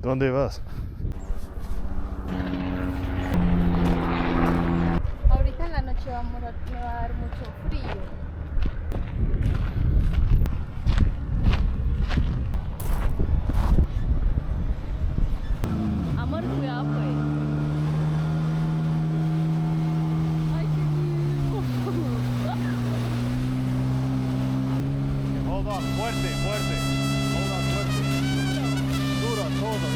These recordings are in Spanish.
¿Dónde vas? Ahorita en la noche me va a dar mucho frío. Amor, cuidado pues. Ay, qué miedo. Hold on, fuerte, fuerte. Hold on, fuerte. Duro, todo.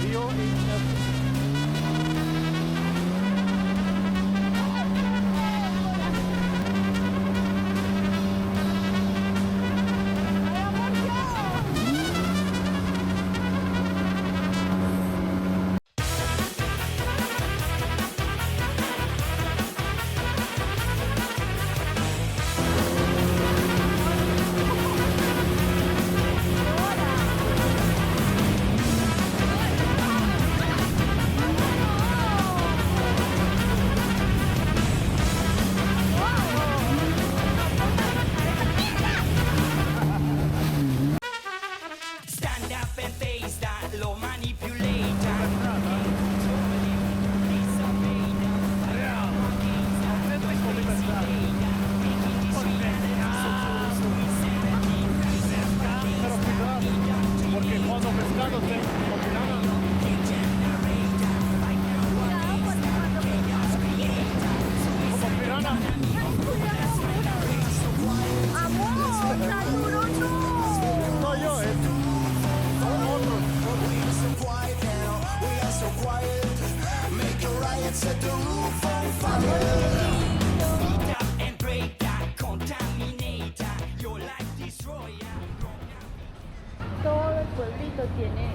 Todo el pueblito tiene.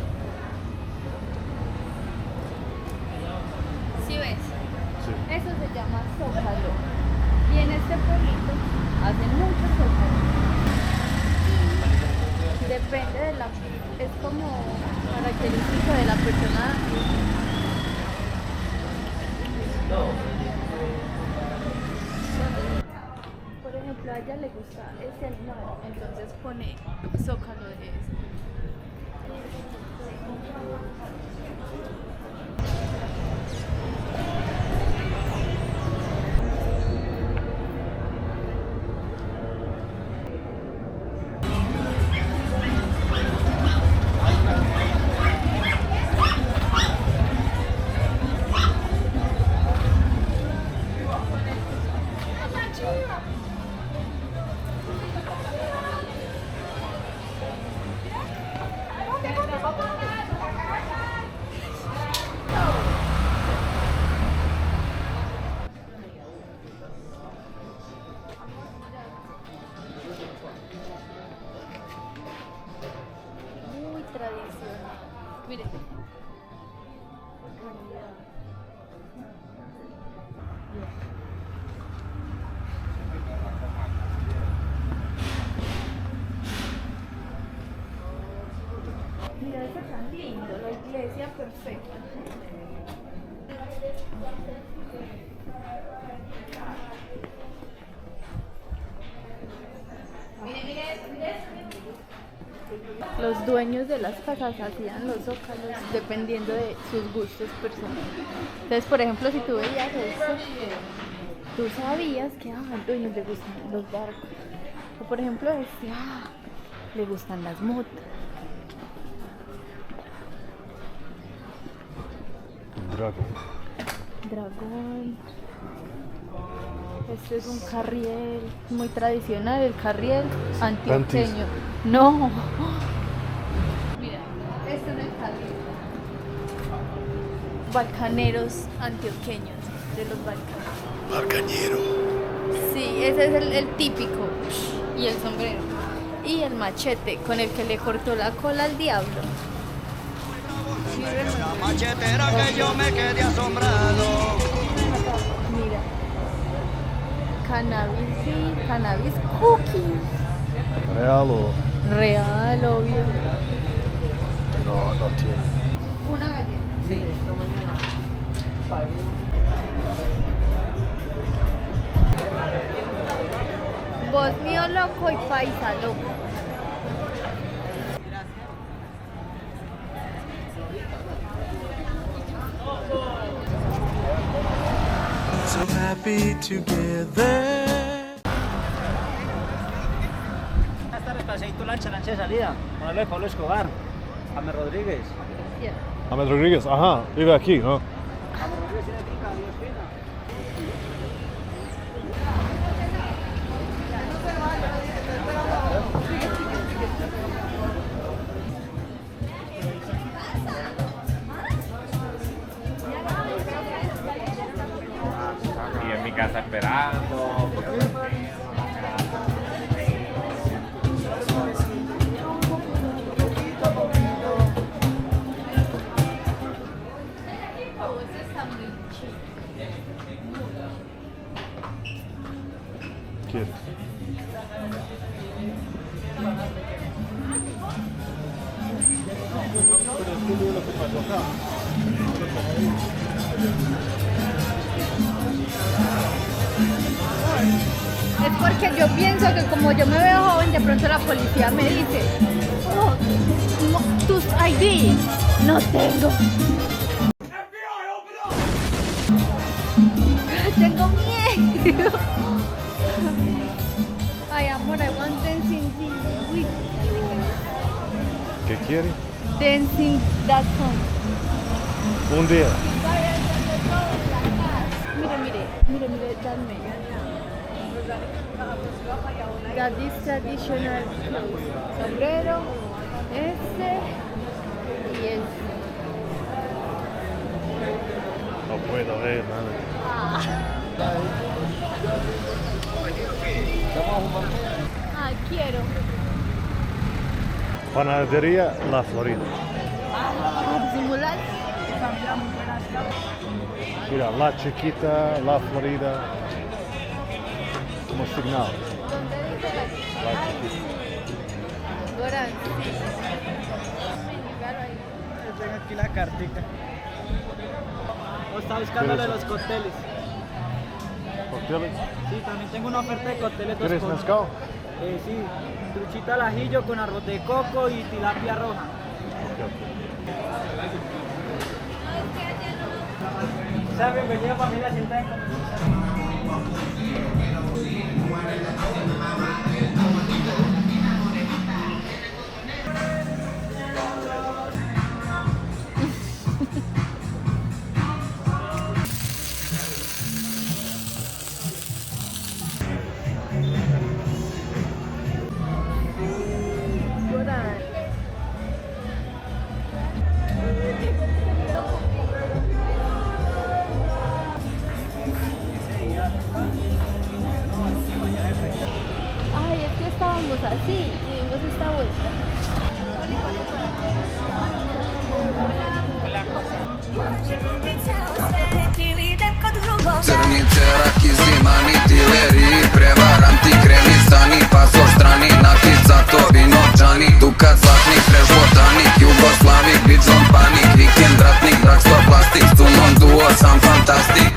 ¿Sí ves? Sí. Eso se llama zócalo. Y en este pueblito hacen muchos zócalos. Y depende de la. Es como característico de la persona. Por ejemplo, a ella le gusta ese animal, entonces pone zócalo de ese. Muy tradicional. Mire. Mira, está tan lindo, la iglesia perfecta. Los dueños de las casas hacían los zócalos dependiendo de sus gustos personales. Entonces, por ejemplo, si tú veías esto, tú sabías que al dueño le gustan los barcos. O por ejemplo, decía, le gustan las motos. Dragón. Este es un carriel muy tradicional, el carriel antioqueño. No. Mira, este es el carriel. Balcaneros antioqueños de los Balcanes. Balcañero. Sí, ese es el típico. Y el sombrero. Y el machete con el que le cortó la cola al diablo. La machetera que yo me quedé asombrado. Mira. Cannabis, sí, cannabis cookies. Real o... Real, obvio. No tiene. Una galleta. Sí. Vos mío loco y paisa loco. So happy together. Buenas tardes, paseí tu lancha de salida. Ponelo de Pablo Escobar. James Rodríguez. Yeah. James Rodríguez, ajá, vive aquí, ¿no? James Rodríguez tiene finca, Dios Espina. Y en mi casa esperando. ¿Quieres? Es porque yo pienso que como yo me veo joven, de pronto la policía me dice, oh, no, tus ID, no tengo. Tengo miedo. Ay, amor, I want dancing with you. ¿Qué quiere? Dancing.com. Un día. Mire, dame. Got this traditional clothes. Sombrero, este y este. No puedo ver, nada. Ah, quiero. Panadería La Florida. Para simular. Mira, La Chiquita, La Florida. Como signal. ¿Dónde dice La Chiquita. Gorán? Tengo aquí la cartica. ¿O está buscando lo de los cócteles? ¿Cócteles? Sí, también tengo una oferta de cócteles. ¿Quieres mezcal? Sí, truchita al ajillo con arroz de coco y tilapia roja. Sea bienvenida familia, sienta en Ay, es que estábamos así y dimos esta vuelta. Crnice, raki, zima, nitileri Prevaranti, krenisani, pasor strani Natica, tobi, novčani Dukat, zlatnik, fresh botanik Jugoslavik, bidzon, panik Vikend, ratnik, drugstore, plastik Sunon, duo, sam fantastik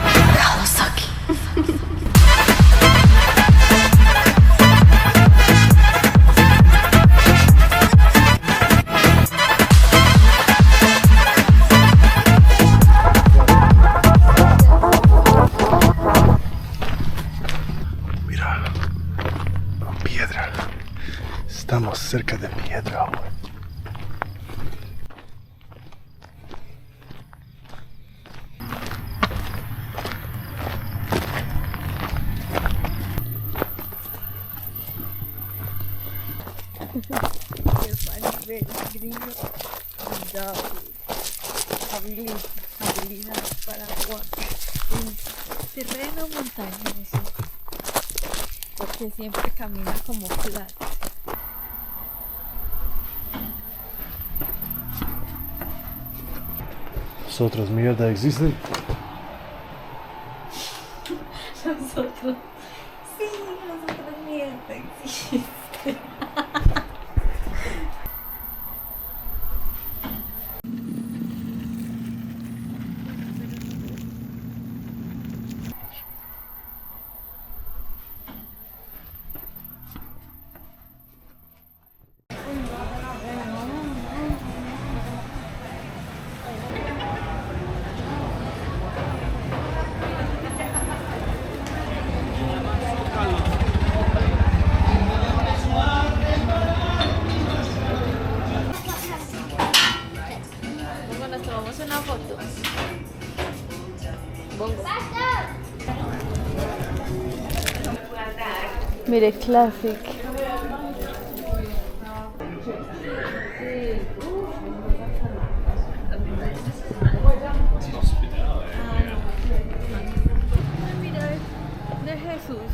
piedra. Estamos cerca de piedra. Habilidad para jugar en terreno montañoso, porque siempre camina como plata. ¿Las otras mierdas existen? Nosotros, sí, nosotros mierda existe. Nos tomamos una foto. Mire, Classic. Mira, de Jesús.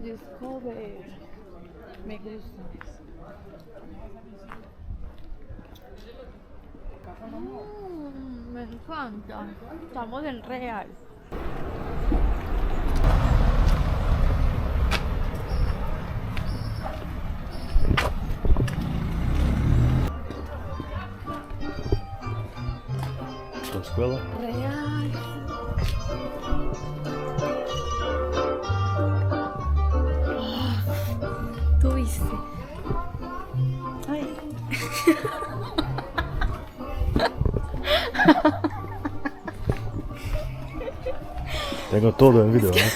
Discover. Me gusta. Me encanta. Estamos en real. ¿La escuela? Real. ¿Tú viste? Ay. Tengo todo en video, ¿eh?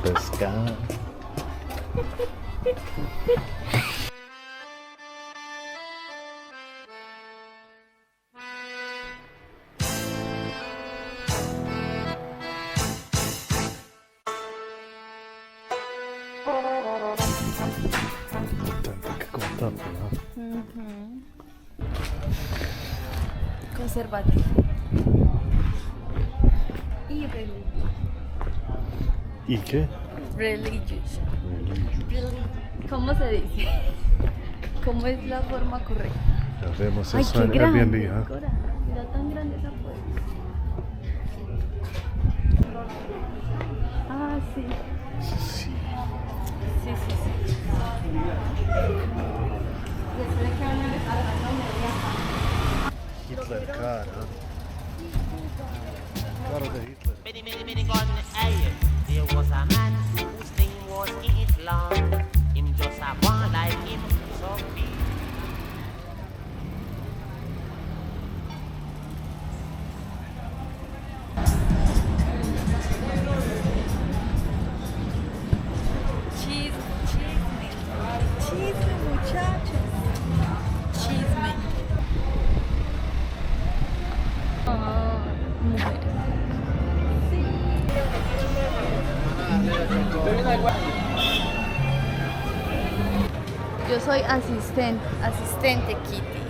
Pescar. Tanto que contar, ¿no? Conservativo. Y religioso. ¿Y qué? Religious. ¿Cómo se dice? ¿Cómo es la forma correcta? Ya vemos Ay, eso qué en grande, Airbnb, ¿eh? Cora. Mira tan grande esa puerta. Ah, sí. Sí. Sí, sí, sí. Después de que van a empezar a Hitler cara. Cara de Hitler. Many, many, many gun, aye. There was a man whose name was Hitler. Him just a one like him, so be. Chisme, muchachos. Chisme. Ah, mujeres. Yo soy asistente Kitty.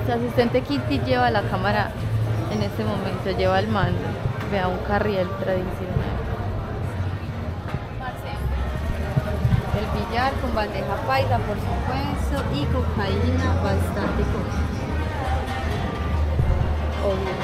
Su asistente Kitty lleva la cámara en este momento, lleva el mando. Vea un carriel tradicional. El billar con bandeja paisa, por supuesto, y cocaína bastante cosa. Obvio.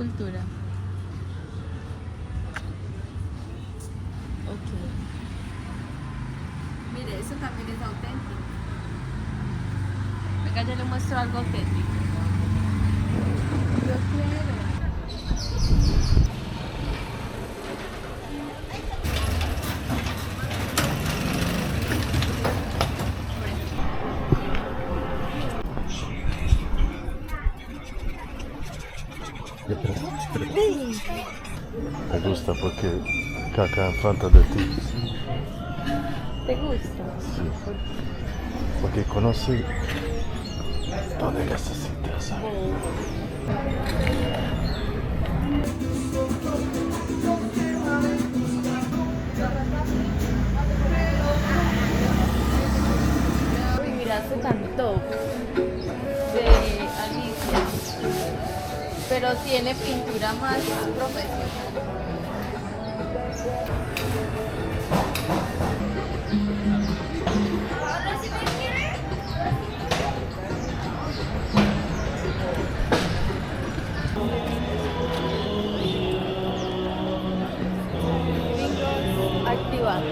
escultura. Ok. Mire, eso también es auténtico. Venga, yo le muestro algo auténtico. Yo quiero. Me gusta porque caca enfrente de ti. ¿Te gusta? Sí. Porque conoce dónde necesitas. Uy, mira, se cantó de Alicia, pero tiene pintura más profesional. Activando.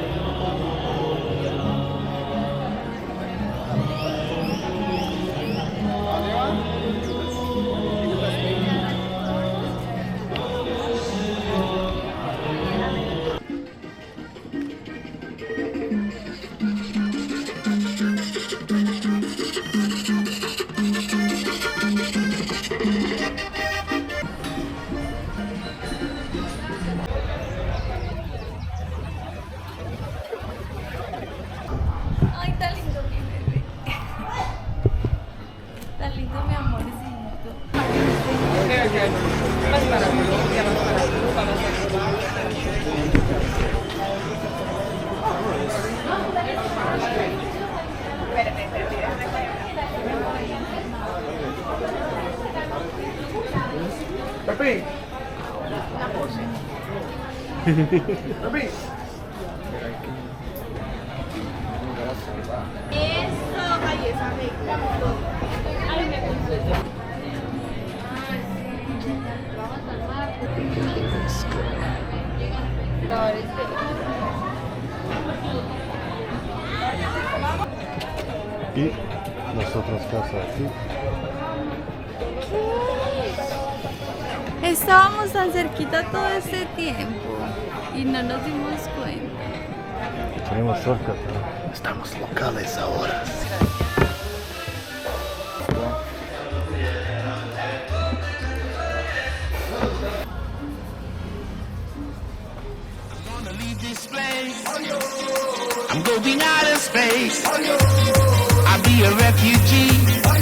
Ay, tan lindo mi bebé. Tan lindo mi amorcito. Pepi. Pepi. Eso, ay, esa me gustó. Ay, me gustó esa. Vamos al mar. Ahora Y nosotros casa aquí. estábamos tan cerquita todo este tiempo y no nos dimos cuenta. Tenemos cerca, pero estamos locales ahora. I'm going out of space. I'll be a refugee.